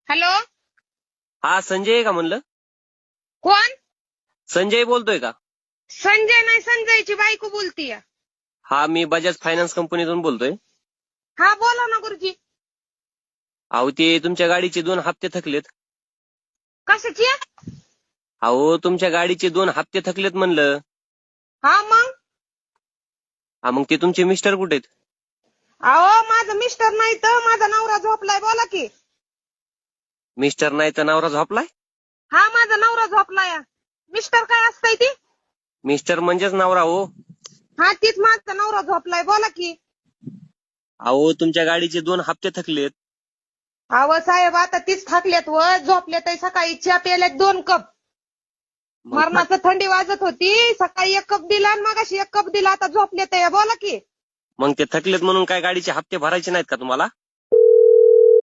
Hello. हा संजय आहे का म्हणलं? कोण? संजय बोलतोय का? संजय नाही, संजयची बायको बोलतीय. हा मी बजाज फायनान्स कंपनीतून बोलतोय. हा बोला ना गुरुजी. अहो ते तुमच्या गाडीचे 2 हप्ते थकलेत. कशाची? अहो तुमच्या गाडीचे 2 हप्ते थकलेत म्हणलं. हा मग? हा मग ते तुमचे मिस्टर कुठे आहेत? अहो माझं मिस्टर नाही तर माझा नवरा झोपलाय, बोला की. मिस्टर नाही तर नवरा झोपलाय? हा माझा नवरा झोपलाय. मिस्टर काय असतंय ती? मिस्टर म्हणजेच नवरा हो. हा तीच माझा नवरा झोपलाय, बोला की. अहो तुमच्या गाडीचे 2 हप्ते थकलेत. अहो साहेब आता तीच थाकल्यात व झोपल्यात. सकाळी चहा प्यायल्यात 2 कप. मग मरणाचं थंडी वाजत होती. सकाळी 1 कप दिला आणि मगाशी 1 कप दिला. आता झोपल्यात, बोला की. मग ते थकलेत म्हणून काय गाडीचे हप्ते भरायचे नाहीत का तुम्हाला?